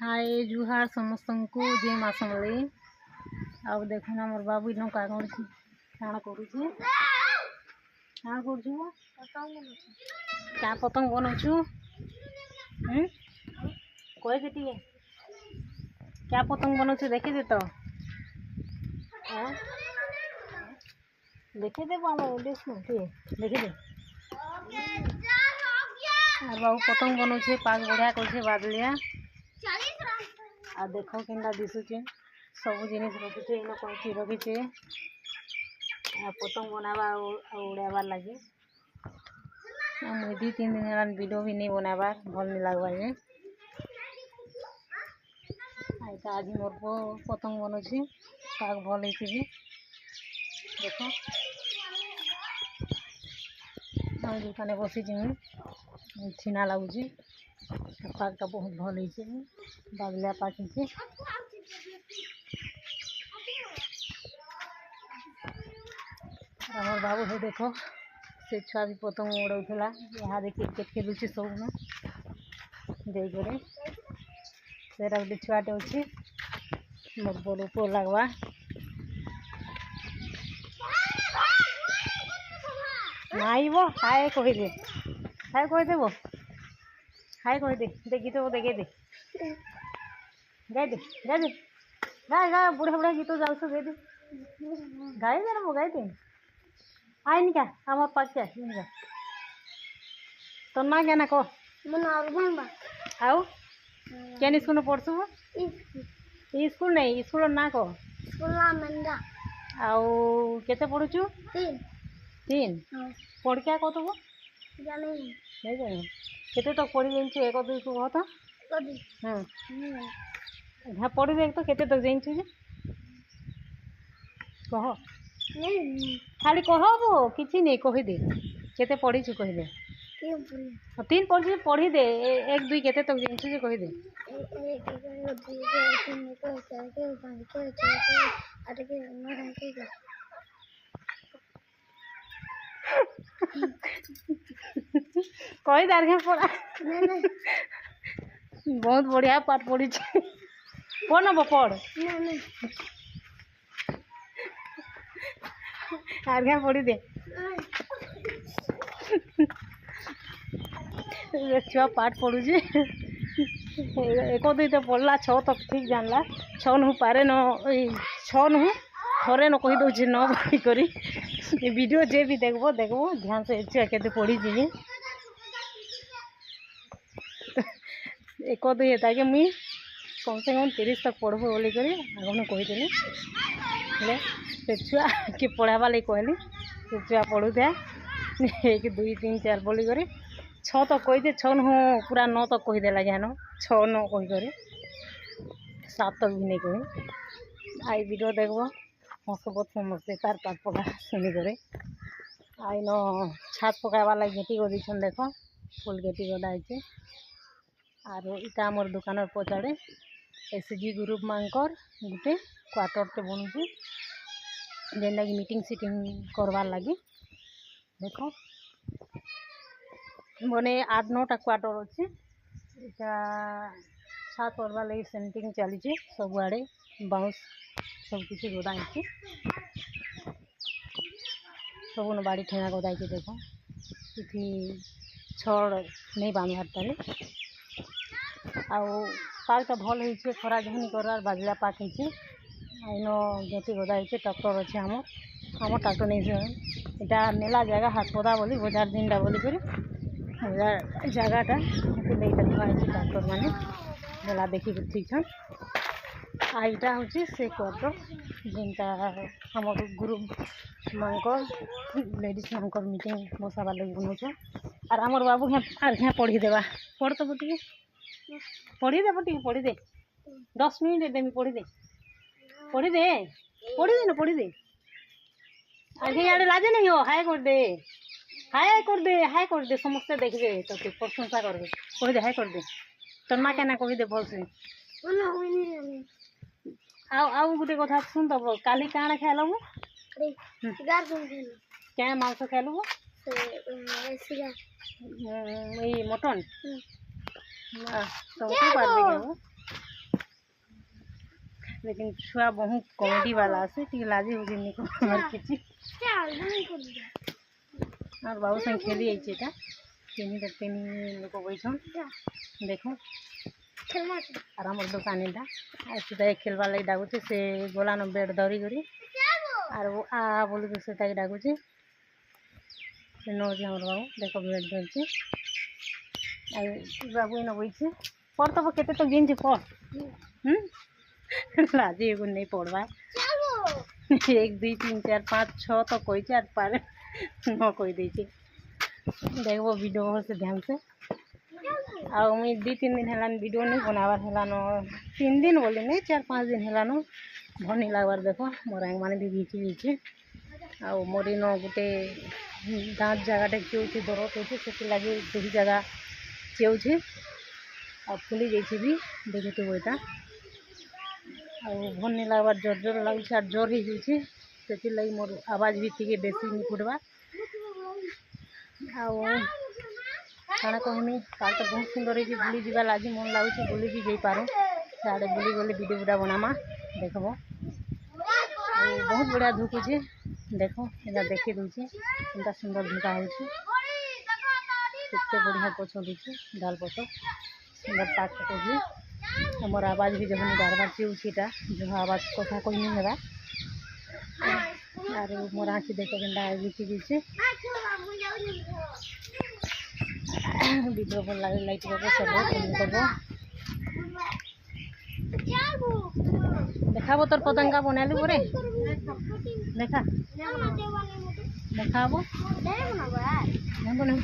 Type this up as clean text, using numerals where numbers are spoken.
हाय जुहार समस्त को जे मासमली अब देखो ना मोर बाबू नो का काण करूछु क्या करूछु क्या पतंग बनाउछु कोई बेटी क्या पतंग बनाउछु देखि दे तो देखि दे बाबा देखो देखि दे और बाबू पतंग बनाउछे पाग बढ़िया करछे बादलिया आ देखो केनता दिशुचे सब जिनिस रखिछे इन कैंची रखिछे आ पतंग बनावा उड़ाबार लगे मुझे 2-3 दिन हेलान वीडियो भी नहीं बनाबार भल नहीं लगवार जे आइता आज मोर पतंग बनउछी पाग भल होइछे जे देखो हम दुकाने बसीछि मुई छीना लगुछि पागटा बहुत भल होइछे बादलिया पाग होइछे हमर बाबू है देखो से छुआ भी पतंग उड़ाउथला यहाँ दे क्रिकेट खेलुछि सब न देई करे सेरा गोटे छुआटे अछि मोर बड़ ऊपर लागवा नाइबो हाय कहि दे हाय कहि देबो हाय कहि दे देखि तो देखे दे गाय दे गाय दे गाय गाय बुढ़ा बुढ़ा गीत जाऊ सो दे गाय दे ना गाय दे आइन क्या हमार पास क्या इनका तो ना क्या ना को मन और बनबा आउ केन स्कूल में पढ़सु स्कूल नहीं स्कूल ना को स्कूल ना मंदा आउ केते पढ़ुछु 3 पढ़ क्या को तो जाने नहीं जाने केते तो पढ़ी जेंछु 1 2 को हो तो हां पढ़ी देख तो केते तक जेंछु जे कह नहीं खाली कहबो किछि नहीं कहि दे केते पढ़ी छु कहि दे 3 पढ़ी पढ़ी दे 1 2 केते तक जेंछु जे कहि दे 1 2 3 4 5 6 7 8 9 कहि दार के पढ़ा बहुत बढ़िया पाठ पढ़ी छी पढ़ ना पढ़ नहीं आगे पढ़ी दे छुआ पाठ पढ़ू जे 1 2 तो पढ़ला 6 तक ठीक जानला 6 नु पारे न 6 नु थरे न कहि दउ जे न पढ़ी करी ये वीडियो जे भी देखबो ध्यान से छुआ केते पढ़ी जी 1 2 हेता के मुई कम से कम 30 तक पढ़बो बोली करी आगो न कहि देले ले से छुआ के पढ़ावा ले कहली से छुआ पढ़ू था 1 2 3 4 बोली करी 6 तक कहि दे 6 न पूरा 9 तक कहि देला जानो 6 9 कहि करी 7 तक भी नहीं कही आई वीडियो देखबो हसबो समझते तार पाठ पढ़ा सुनी करे आई न छात पकावा ला गेटी गदी छन देखो फुल गेटी गदा आइছে आरो इटा हमर दुकान पचाड़े एसजी ग्रुप मानकर गुटे क्वार्टर टे बनुची जेन लगी मीटिंग सीटिंग करवार लगी देखो बने 8-9टा क्वार्टर अच्छे इटा छात करवा लगी सेंटिंग चली सब आड़े बाउंस सब किसी गदा है सब न बाड़ी ठेना गदा है देखो इथि छड़ नहीं बांधार तारे आउ पार्कटा भल होइछे खरा झुनी करार बाजला पाक होइछे आइनो गेटी गदा होइछे ट्रैक्टर अच्छे हमर ट्रैक्टर नहीं इटा नेला जगह हाथ पदा बोली बाजार दिनटा बोली करी बाजार जगहटा ले देखा होइछे ट्रैक्टर माने नेला देखि ठीक छन आ इटा होइछे से क्वार्टर जिनटा हमर ग्रुप मानकर लेडीज मानकर मीटिंग बसाबा लगी बनउछो और हमर बाबू यहाँ पढ़ी देवा पढ़ तो बटिए पढ़ी दे 10 मिनट देमी पढ़ी दे आगे यार लाजे नहीं हो हाय कर दे समस्त देख दे तो प्रशंसा कर दे कहि दे हाय कर दे तो ना केना कहि दे भल से आउ गुटे कथा सुन तो काली काना खेलबो क्या मांस खेलबो मटन तो पार लेकिन छुआ बहुत कॉमेडी वाला आसे टी लाजे हो जिनी को हमर किछि और बाबू संग खेली आइछे ता तीन लोक बैठन देखो और हमर दुकान एटा आ सीधा खेलवा लई डागुचे से गोला न बेड धरी करी और वो आ बोली से ताई डागुचे से नो जे हमर बाबू देखो बेड धरचे आ बाबू न बैठे पढ़ तो केते तो गिन जे पढ़ लाजे एगो नहीं पढ़वा 1 2 3 4 5 6 तो कोई 4 पारे न कोई देछे देखो वीडियो से ध्यान से आ मुई 2-3 दिन हेलान वीडियो नहीं बनावार हेलान 3 दिन बोले नहीं 4-5 दिन हेलान भल नहीं लगवार देखो मोर आंग माने भी घिची घिची आ मोरी न गोटे दाँत जगह चेउछे दरद होचे से लगे दुही जगह चेउछे आ फुली जाइए भी देखते बोईटा आ भल नहीं लगवार जोर जोर लगुच और जोर हो जाइए से लगी मोर आवाज भी थी बेसी नहीं फुटवा आना कहमी पार्क तो बहुत सुंदर है बुली जावा लगी मन लगुच बुली भी जाई पारो साड़े बुली गले वीडियो बुड़ा बनामा देखब बहुत बढ़िया धुकुचे देखो एटा देखी दूचे एंता सुंदर धुका होचे बढ़िया गछ दीचे डाल पत सुंदर पार्क कहे मोर आवाज भी जब बार बार चेउछीटा जो आवाज कथा कही नहीं हेबा और मोर आँखी देखो केनता घिची घिची वीडियो भल लगे लाइक करबो शेयर करबो देखाबो तोर पतंगा बनालु परे देखा देखाबो नहीं बना